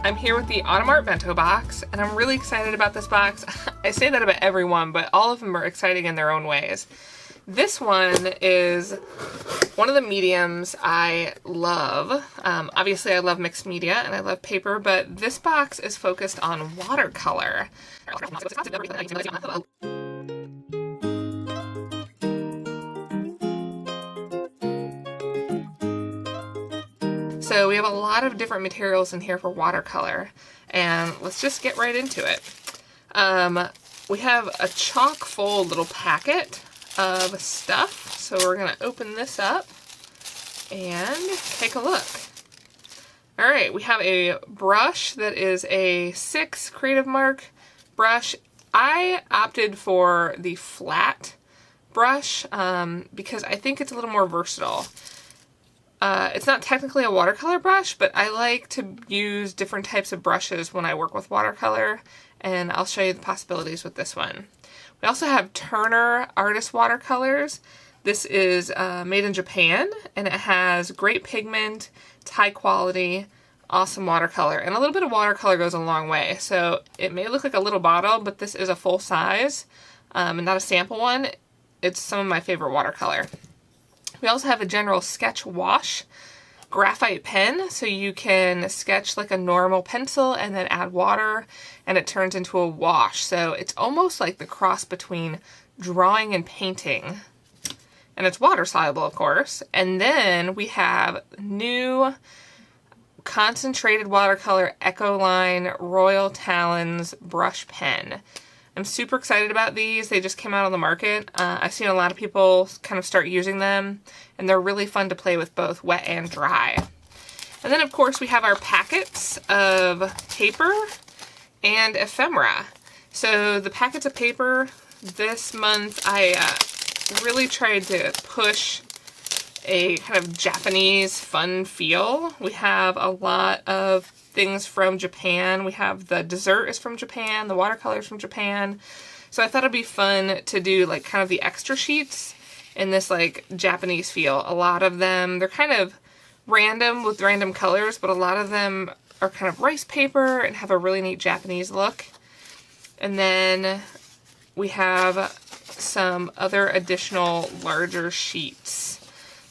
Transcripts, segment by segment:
I'm here with the Autumn Art Bento Box, and I'm really excited about this box. I say that about every one, but all of them are exciting in their own ways. This one is one of the mediums I love. Obviously I love mixed media and I love paper, but this box is focused on watercolor. So we have a lot of different materials in here for watercolor, and let's just get right into it. We have a chock full little packet of stuff, so we're going to open this up and take a look. Alright, we have a brush that is a 6 Creative Mark brush. I opted for the flat brush because I think it's a little more versatile. It's not technically a watercolor brush, but I like to use different types of brushes when I work with watercolor, and I'll show you the possibilities with this one. We also have Turner Artist Watercolors. This is made in Japan, and it has great pigment, it's high quality, awesome watercolor, and a little bit of watercolor goes a long way. So it may look like a little bottle, but this is a full size and not a sample one. It's some of my favorite watercolor. We also have a general sketch wash graphite pen, so you can sketch like a normal pencil and then add water and it turns into a wash. So it's almost like the cross between drawing and painting. And it's water soluble, of course. And then we have new concentrated watercolor Ecoline Royal Talons brush pen. I'm super excited about these. They just came out on the market. I've seen a lot of people kind of start using them, and they're really fun to play with both wet and dry. And then of course we have our packets of paper and ephemera. So the packets of paper this month, I really tried to push a kind of Japanese fun feel. We have a lot of things from Japan. We have the dessert is from Japan, the watercolors from Japan. So I thought it'd be fun to do like kind of the extra sheets in this like Japanese feel. A lot of them, they're kind of random with random colors, but a lot of them are kind of rice paper and have a really neat Japanese look. And then we have some other additional larger sheets.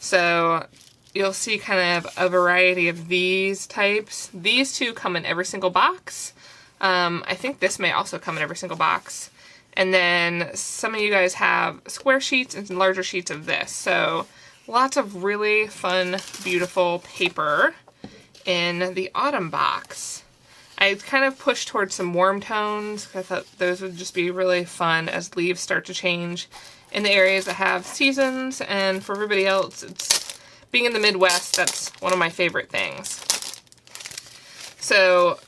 So you'll see kind of a variety of these types. These two come in every single box. I think this may also come in every single box. And then some of you guys have square sheets and larger sheets of this. So lots of really fun, beautiful paper in the autumn box. I kind of pushed towards some warm tones. I thought those would just be really fun as leaves start to change in the areas that have seasons. And for everybody else, it's being in the Midwest, that's one of my favorite things. So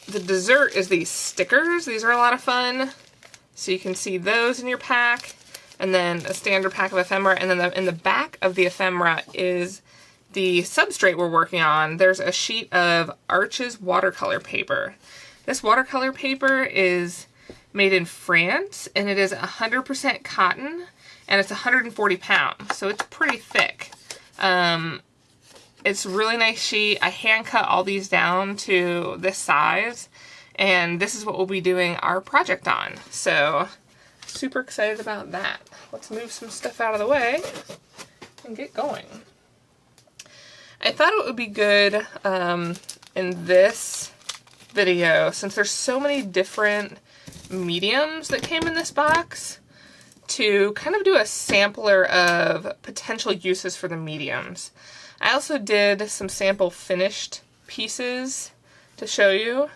the dessert is these stickers. These are a lot of fun. So you can see those in your pack. And then a standard pack of ephemera. And then in the back of the ephemera is the substrate we're working on. There's a sheet of Arches watercolor paper. This watercolor paper is made in France, and it is 100% cotton, and it's 140 pounds, so it's pretty thick. It's a really nice sheet. I hand cut all these down to this size, and this is what we'll be doing our project on. So super excited about that. Let's move some stuff out of the way and get going. I thought it would be good in this video, since there's so many different mediums that came in this box, to kind of do a sampler of potential uses for the mediums. I also did some sample finished pieces to show you,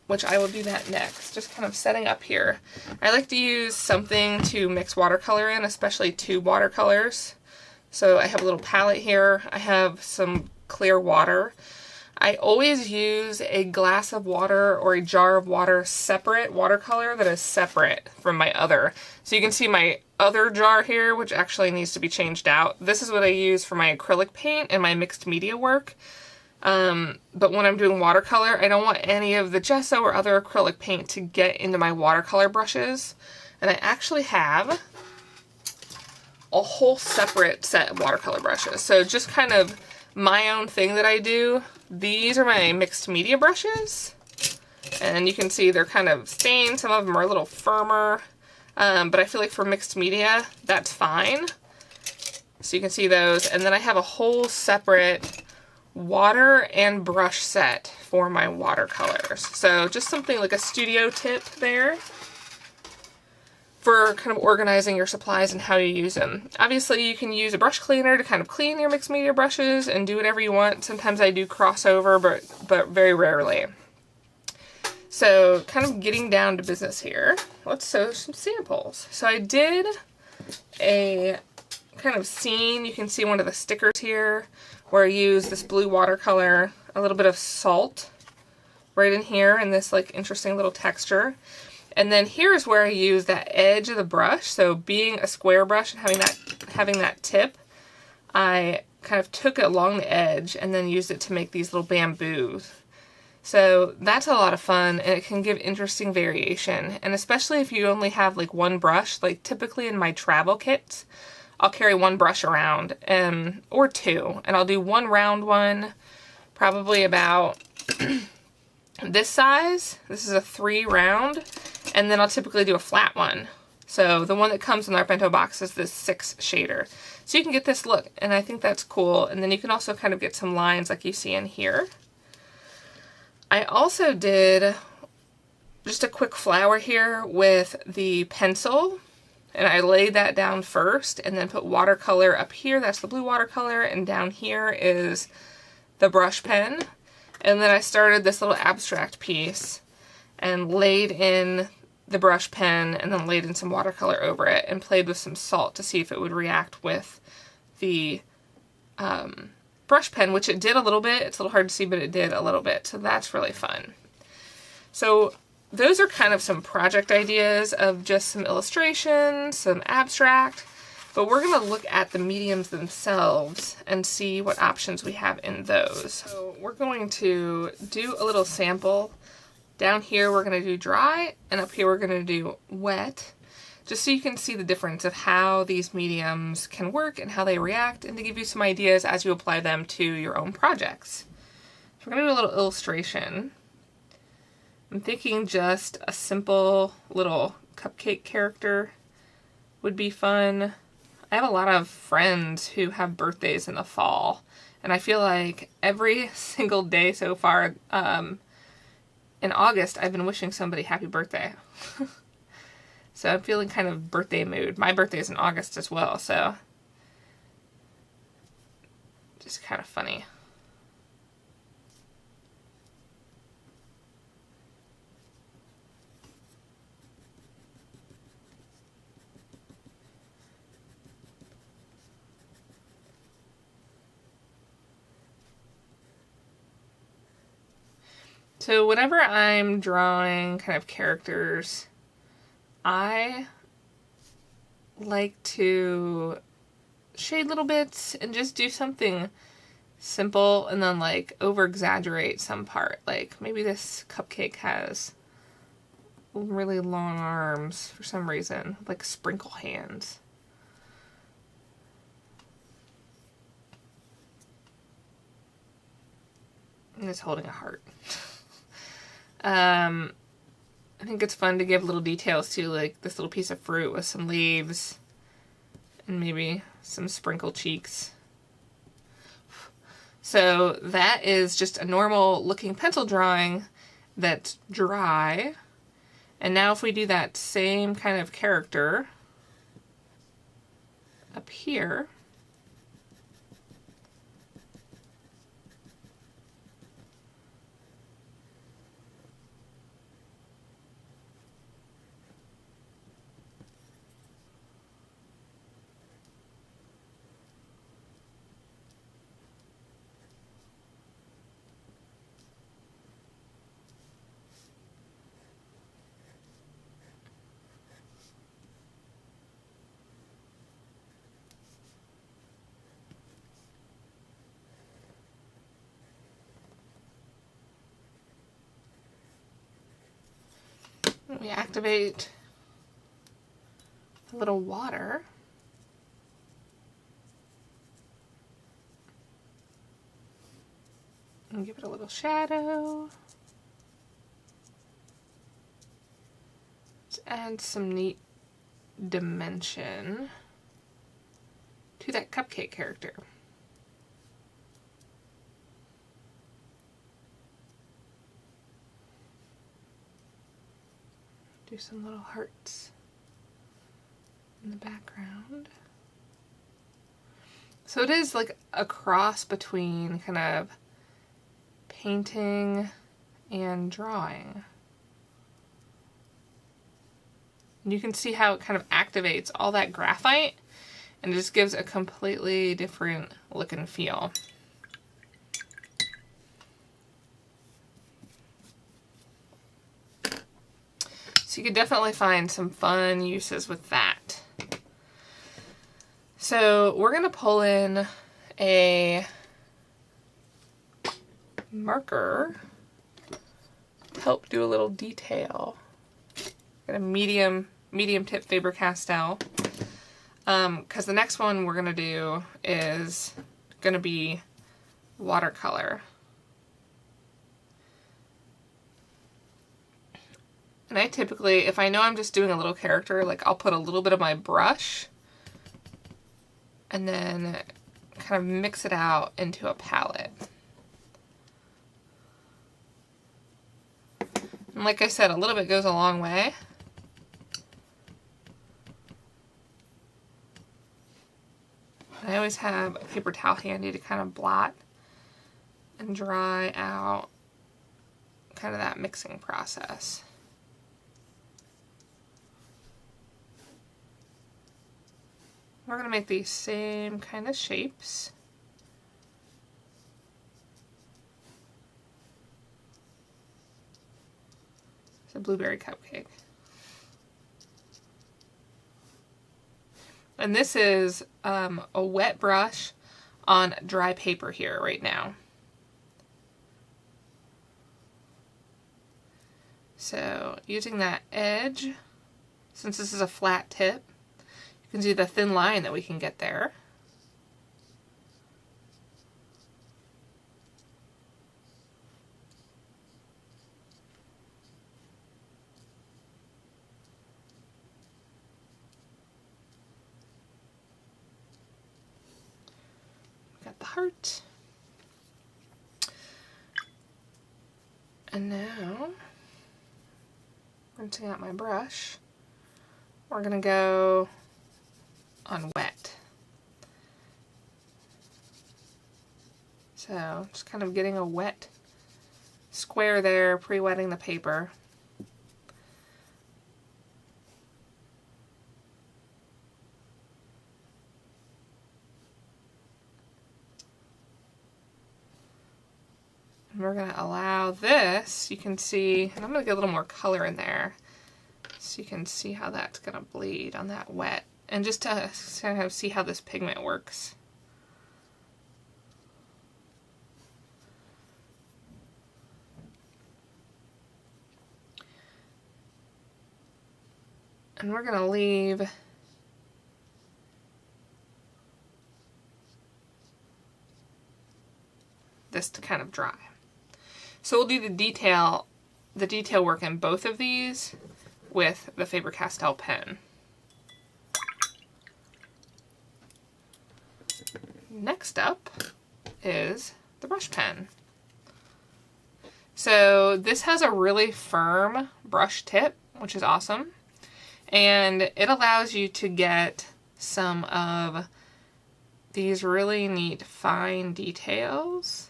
which I will do that next. Just kind of setting up here. I like to use something to mix watercolor in, especially two watercolors. So I have a little palette here. I have some clear water. I always use a glass of water or a jar of water separate watercolor that is separate from my other. So you can see my other jar here, which actually needs to be changed out. This is what I use for my acrylic paint and my mixed media work. But when I'm doing watercolor, I don't want any of the gesso or other acrylic paint to get into my watercolor brushes. And I actually have a whole separate set of watercolor brushes. So just kind of my own thing that I do. These are my mixed media brushes. And you can see they're kind of stained. Some of them are a little firmer. But I feel like for mixed media, that's fine. So you can see those. And then I have a whole separate water and brush set for my watercolors. So just something like a studio tip there for kind of organizing your supplies and how you use them. Obviously you can use a brush cleaner to kind of clean your mixed media brushes and do whatever you want. Sometimes I do crossover, but very rarely. So kind of getting down to business here, let's sew some samples. So I did a kind of scene. You can see one of the stickers here where I use this blue watercolor, a little bit of salt right in here, and this like interesting little texture. And then here's where I use that edge of the brush. So being a square brush and having that tip, I kind of took it along the edge and then used it to make these little bamboos. So that's a lot of fun, and it can give interesting variation. And especially if you only have like one brush, like typically in my travel kits, I'll carry one brush around, or two, and I'll do one round one, probably about this size. This is a 3 round, and then I'll typically do a flat one. So the one that comes in our Bento Box is this 6 shader. So you can get this look, and I think that's cool. And then you can also kind of get some lines like you see in here. I also did just a quick flower here with the pencil, and I laid that down first and then put watercolor up here. That's the blue watercolor, and down here is the brush pen. And then I started this little abstract piece and laid in the brush pen and then laid in some watercolor over it and played with some salt to see if it would react with the brush pen, which it did a little bit. It's a little hard to see, but it did a little bit. So that's really fun. So those are kind of some project ideas of just some illustrations, some abstract, but we're going to look at the mediums themselves and see what options we have in those. So we're going to do a little sample. Down here we're going to do dry, and up here we're going to do wet, just so you can see the difference of how these mediums can work and how they react, and to give you some ideas as you apply them to your own projects. So we're going to do a little illustration. I'm thinking just a simple little cupcake character would be fun. I have a lot of friends who have birthdays in the fall, and I feel like every single day so far in August I've been wishing somebody happy birthday. So I'm feeling kind of birthday mood. My birthday is in August as well, so just kind of funny. So whenever I'm drawing kind of characters, I like to shade little bits and just do something simple and then like over exaggerate some part. Like maybe this cupcake has really long arms for some reason, like sprinkle hands. And it's holding a heart. I think it's fun to give little details too, like this little piece of fruit with some leaves and maybe some sprinkled cheeks. So that is just a normal looking pencil drawing that's dry. And now if we do that same kind of character up here, we activate a little water. And give it a little shadow. Let's add some neat dimension to that cupcake character. Do some little hearts in the background. So it is like a cross between kind of painting and drawing. And you can see how it kind of activates all that graphite and it just gives a completely different look and feel. So you could definitely find some fun uses with that. So we're going to pull in a marker to help do a little detail. Got a medium tip Faber-Castell. Because the next one we're going to do is going to be watercolor. And I typically, if I know I'm just doing a little character, like I'll put a little bit of my brush and then kind of mix it out into a palette. And like I said, a little bit goes a long way. I always have a paper towel handy to kind of blot and dry out kind of that mixing process. We're going to make these same kind of shapes. It's a blueberry cupcake. And this is a wet brush on dry paper here right now. So using that edge, since this is a flat tip, you can see the thin line that we can get there. Got the heart. And now, rinsing out my brush, we're going to go on wet. So just kind of getting a wet square there, pre-wetting the paper. And we're going to allow this, you can see, and I'm going to get a little more color in there so you can see how that's going to bleed on that wet. And just to kind of see how this pigment works. And we're going to leave this to kind of dry. So we'll do the detail work in both of these with the Faber-Castell pen. Next up is the brush pen. So this has a really firm brush tip, which is awesome. And it allows you to get some of these really neat fine details,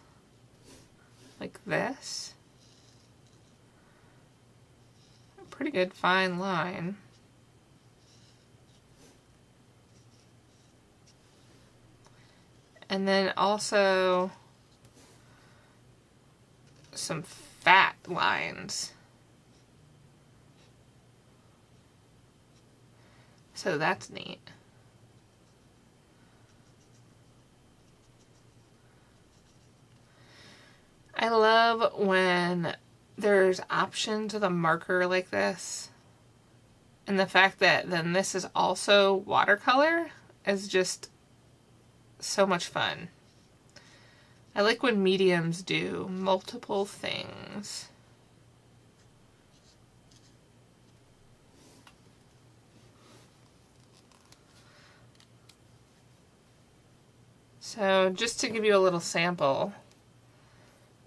like this. A pretty good fine line. And then also some fat lines. So that's neat. I love when there's options with a marker like this. And the fact that then this is also watercolor is just so much fun. I like when mediums do multiple things. So just to give you a little sample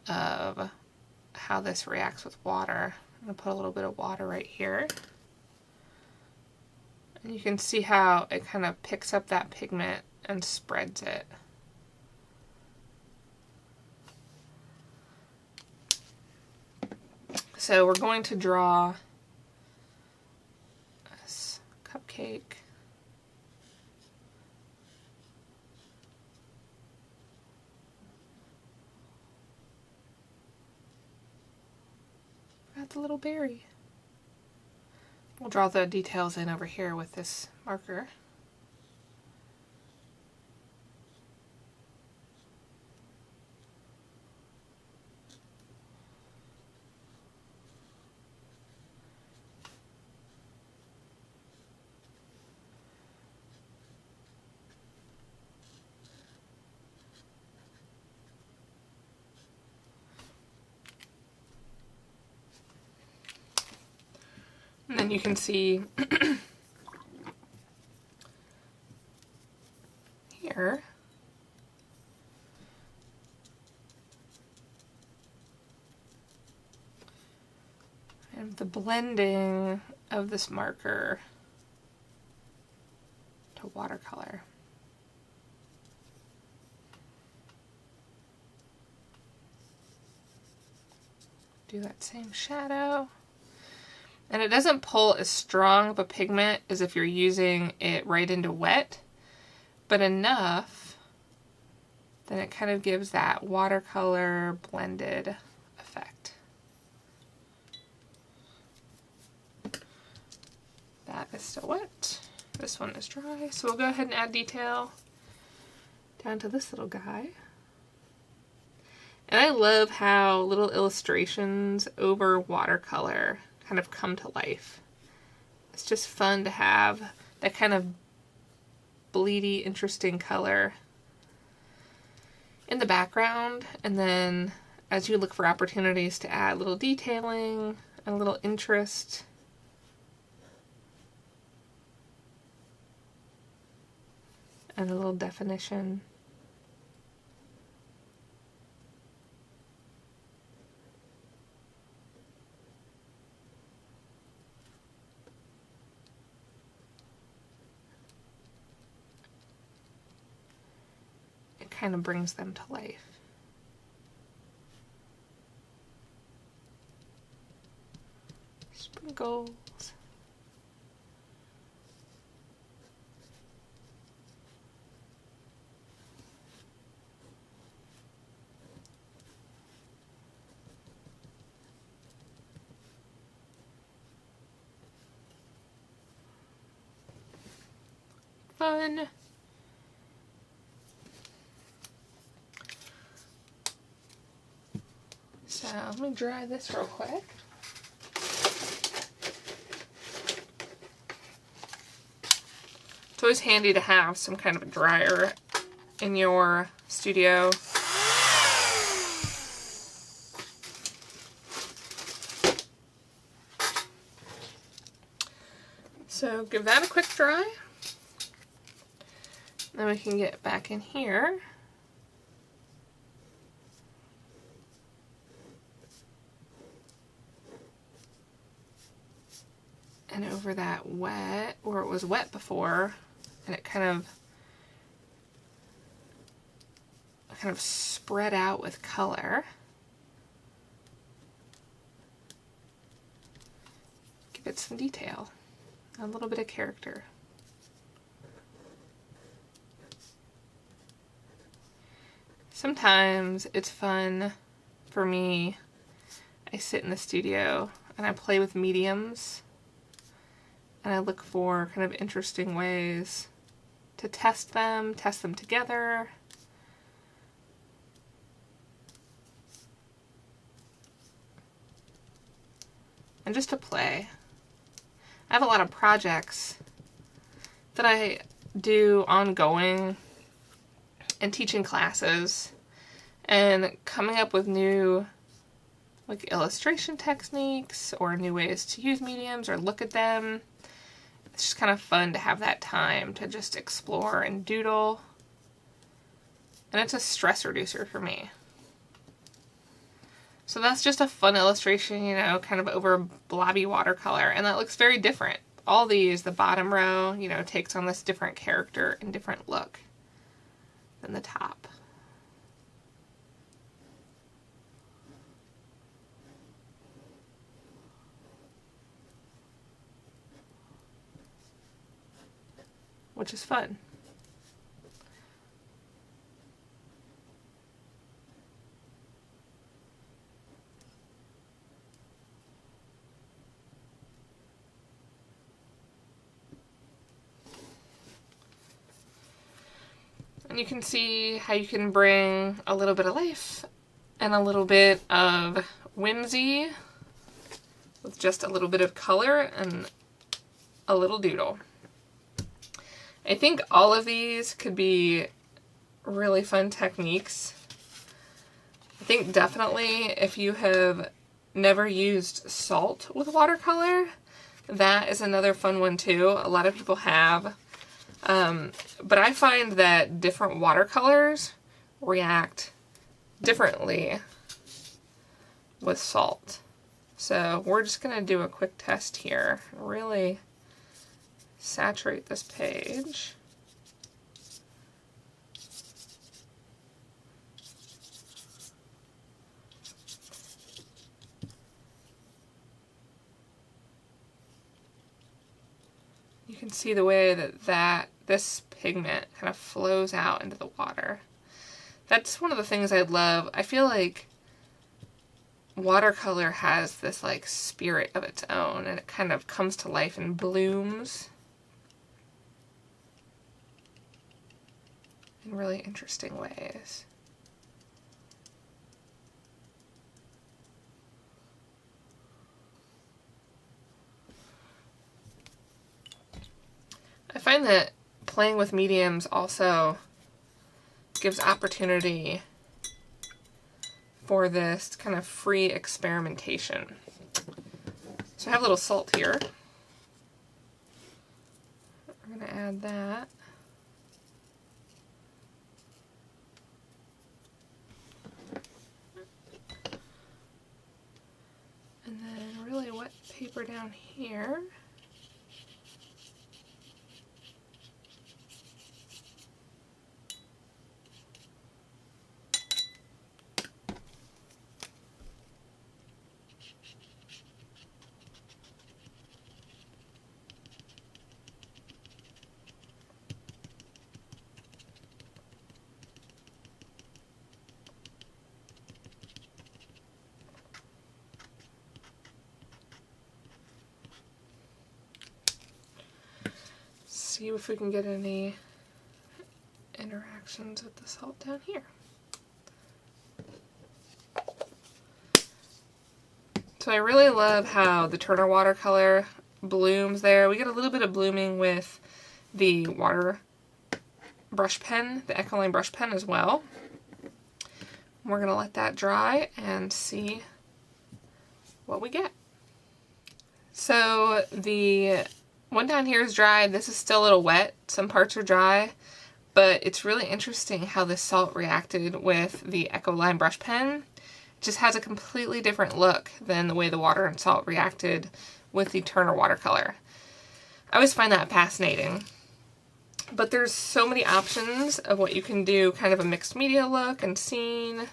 of how this reacts with water, I'm going to put a little bit of water right here. And you can see how it kind of picks up that pigment and spreads it. So we're going to draw this cupcake. Got the little berry. We'll draw the details in over here with this marker. And then you can see here and the blending of this marker to watercolor. Do that same shadow. And it doesn't pull as strong of a pigment as if you're using it right into wet, but enough that it kind of gives that watercolor blended effect. That is still wet. This one is dry, so we'll go ahead and add detail down to this little guy. And I love how little illustrations over watercolor kind of come to life. It's just fun to have that kind of bleedy, interesting color in the background, and then as you look for opportunities to add little detailing and a little interest, and a little definition. Kind of brings them to life. Sprinkles. Fun. So let me dry this real quick. It's always handy to have some kind of a dryer in your studio. So give that a quick dry. Then we can get back in here. And over that wet, or it was wet before, and it kind of spread out with color. Give it some detail, a little bit of character. Sometimes it's fun for me, I sit in the studio and I play with mediums. And I look for kind of interesting ways to test them together. And just to play. I have a lot of projects that I do ongoing and teaching classes. and coming up with new like illustration techniques or new ways to use mediums or look at them. It's just kind of fun to have that time to just explore and doodle. And it's a stress reducer for me. So that's just a fun illustration, you know, kind of over blobby watercolor, and that looks very different. All these, the bottom row, you know, takes on this different character and different look than the top. Which is fun. And you can see how you can bring a little bit of life and a little bit of whimsy with just a little bit of color and a little doodle. I think all of these could be really fun techniques. I think definitely if you have never used salt with watercolor, that is another fun one too. A lot of people have. But I find that different watercolors react differently with salt. So we're just going to do a quick test here. Really saturate this page. You can see the way that this pigment kind of flows out into the water. That's one of the things I love. I feel like watercolor has this like spirit of its own, and it kind of comes to life and blooms in really interesting ways. I find that playing with mediums also gives opportunity for this kind of free experimentation. So I have a little salt here. We're going to add that. And then really wet paper down here. See if we can get any interactions with the salt down here. So I really love how the Turner watercolor blooms there. We get a little bit of blooming with the water brush pen, the Echoline brush pen as well. We're going to let that dry and see what we get. So the one down here is dry. This is still a little wet. Some parts are dry, but it's really interesting how the salt reacted with the Echoline brush pen. It just has a completely different look than the way the water and salt reacted with the Turner watercolor. I always find that fascinating. But there's so many options of what you can do, kind of a mixed media look and scene,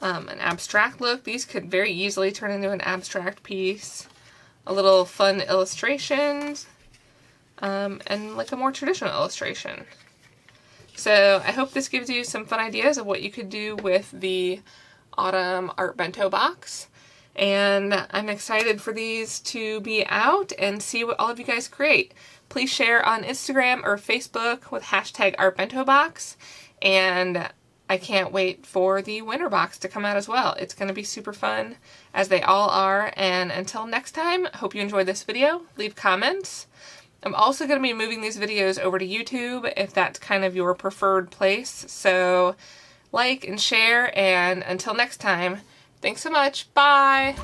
an abstract look. These could very easily turn into an abstract piece. A little fun illustrations, and like a more traditional illustration. So I hope this gives you some fun ideas of what you could do with the Autumn Art Bento Box. And I'm excited for these to be out and see what all of you guys create. Please share on Instagram or Facebook with hashtag ArtBentoBox. And I can't wait for the winter box to come out as well. It's going to be super fun, as they all are. And until next time, hope you enjoyed this video. Leave comments. I'm also going to be moving these videos over to YouTube if that's kind of your preferred place. So like and share, and until next time, thanks so much. Bye!